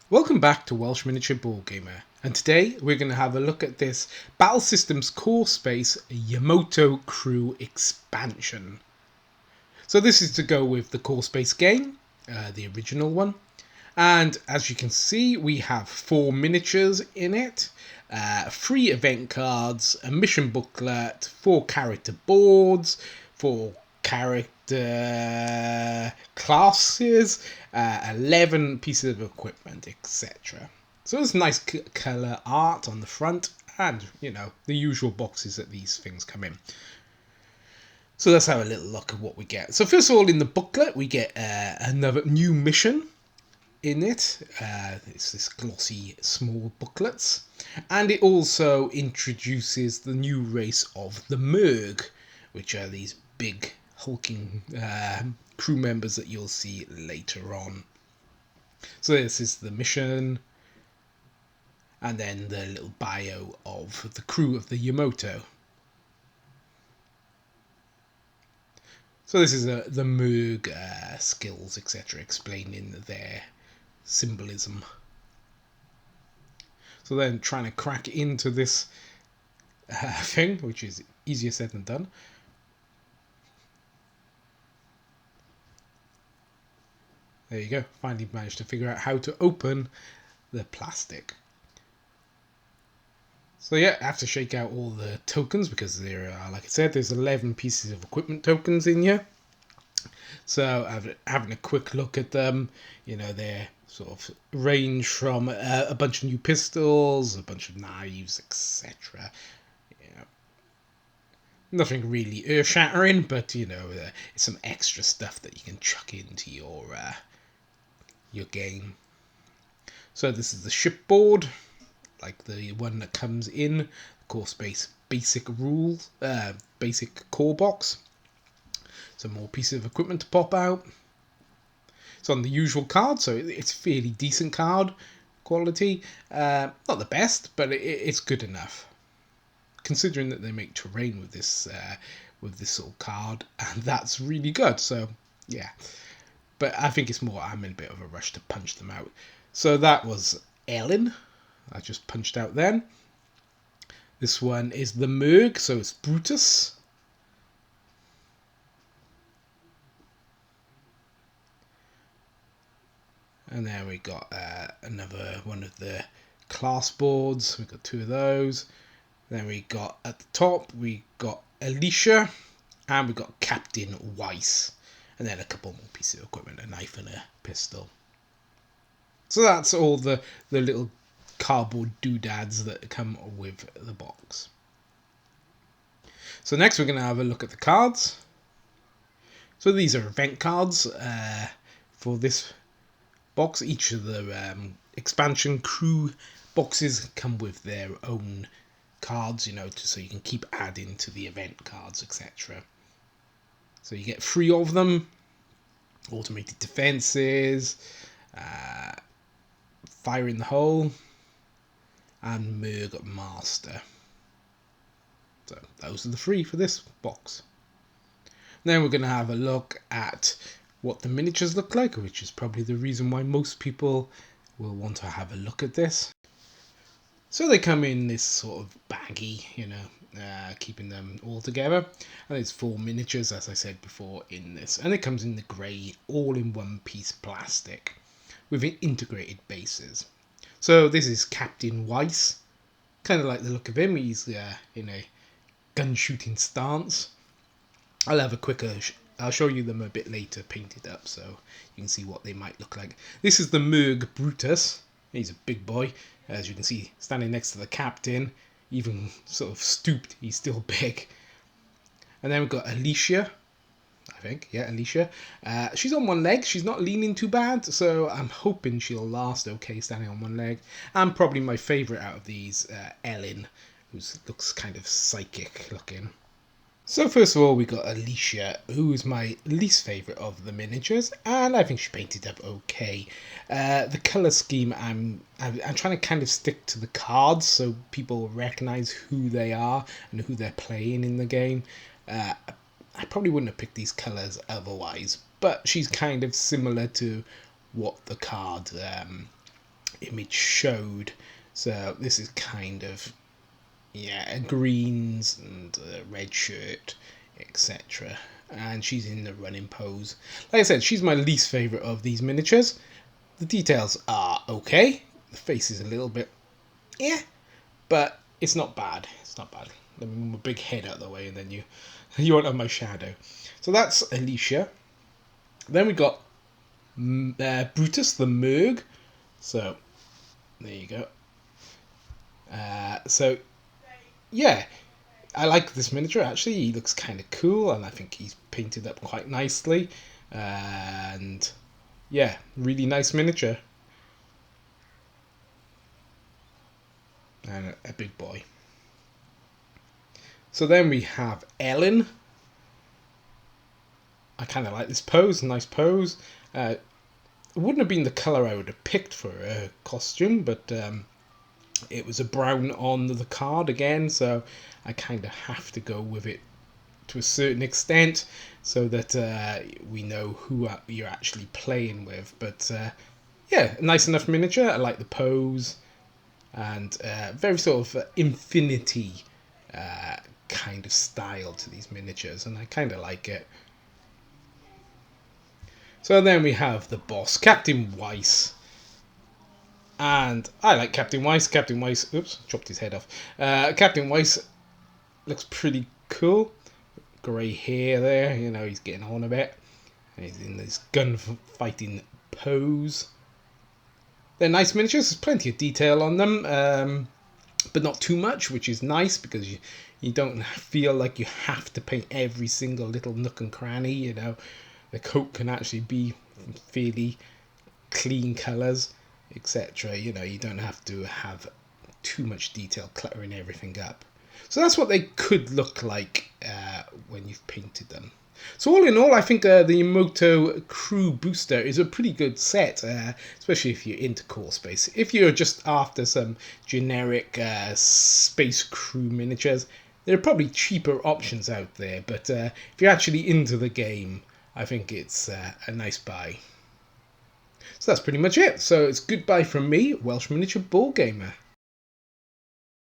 Welcome back to Welsh Miniature Ball Gamer, and today we're going to have a look at this Battle Systems Core Space Yamoto Crew expansion. So this is to go with the Core Space game, the original one, and as you can see we have 4 miniatures in it, 3 event cards, a mission booklet, 4 character boards, 4 character classes, 11 pieces of equipment, etc. So there's nice colour art on the front and, the usual boxes that these things come in. So let's have a little look at what we get. So first of all, in the booklet we get another new mission in it. It's this glossy small booklets, and it also introduces the new race of the Merg, which are these big hulking crew members that you'll see later on. So this is the mission, and then the little bio of the crew of the Yamoto. So this is the Merg skills, etc., explaining their symbolism. So then trying to crack into this thing, which is easier said than done. There you go, finally managed to figure out how to open the plastic. So yeah, I have to shake out all the tokens because there are, like I said, there's 11 pieces of equipment tokens in here. So having a quick look at them, they're sort of range from a bunch of new pistols, a bunch of knives, etc. Nothing really earth-shattering, but it's some extra stuff that you can chuck into your game. So this is the shipboard, like the one that comes in Core Space basic rules, basic core box. Some more pieces of equipment to pop out. It's on the usual card, so it's fairly decent card quality. Not the best, but it's good enough, considering that they make terrain with this sort of card, and that's really good. So yeah, but I think it's more I'm in a bit of a rush to punch them out. So that was Ellen. I just punched out then. This one is the Merg, so it's Brutus. And then we got another one of the class boards. We got 2 of those. Then we got at the top we got Alicia, and we got Captain Weiss, and then a couple more pieces of equipment, a knife and a pistol. So that's all the little cardboard doodads that come with the box. So next we're going to have a look at the cards. So these are event cards for this box. Each of the expansion crew boxes come with their own cards, so you can keep adding to the event cards, etc. So you get 3 of them: automated defenses, fire in the hole, and Merg Master. So those are the 3 for this box. Then we're going to have a look at what the miniatures look like, which is probably the reason why most people will want to have a look at this. So they come in this sort of baggy, keeping them all together. And there's 4 miniatures, as I said before, in this. And it comes in the grey, all-in-one piece plastic with integrated bases. So this is Captain Weiss. Kind of like the look of him. He's in a gun-shooting stance. I'll show you them a bit later painted up so you can see what they might look like. This is the Merg Brutus. He's a big boy, as you can see, standing next to the captain. Even sort of stooped, he's still big. And then we've got Alicia, I think. Yeah, Alicia. She's on one leg. She's not leaning too bad, so I'm hoping she'll last okay standing on one leg. And probably my favourite out of these, Ellen, who looks kind of psychic looking. So first of all, we got Alicia, who's my least favourite of the miniatures, and I think she painted up okay. The colour scheme, I'm trying to kind of stick to the cards so people recognise who they are and who they're playing in the game. I probably wouldn't have picked these colours otherwise, but she's kind of similar to what the card image showed. So this is kind of, yeah, greens and a red shirt, etc. And she's in the running pose. Like I said, she's my least favourite of these miniatures. The details are okay. The face is a little bit, yeah, but it's not bad. It's not bad. Let me move my big head out of the way, and then you won't have my shadow. So that's Alicia. Then we got Brutus the Merg. So there you go. So yeah, I like this miniature actually. He looks kind of cool, and I think he's painted up quite nicely. And yeah, really nice miniature. And a big boy. So then we have Ellen. I kind of like this pose, nice pose. It wouldn't have been the colour I would have picked for her costume, but it was a brown on the card again, so I kind of have to go with it to a certain extent so that we know who you're actually playing with. But yeah, nice enough miniature. I like the pose, and very sort of infinity kind of style to these miniatures, and I kind of like it. So then we have the boss, Captain Weiss. And I like Captain Weiss. Captain Weiss, oops, chopped his head off. Captain Weiss looks pretty cool. Grey hair there, you know, he's getting on a bit. And he's in this gunfighting pose. They're nice miniatures, there's plenty of detail on them, but not too much, which is nice because you don't feel like you have to paint every single little nook and cranny, you know. The coat can actually be fairly clean colours, etc. You know, you don't have to have too much detail cluttering everything up. So that's what they could look like when you've painted them. So all in all, I think the Yamoto Crew Booster is a pretty good set, especially if you're into core space. If you're just after some generic space crew miniatures, there are probably cheaper options out there, but if you're actually into the game, I think it's a nice buy. So that's pretty much it. So it's goodbye from me, Welsh Miniature Ball Gamer.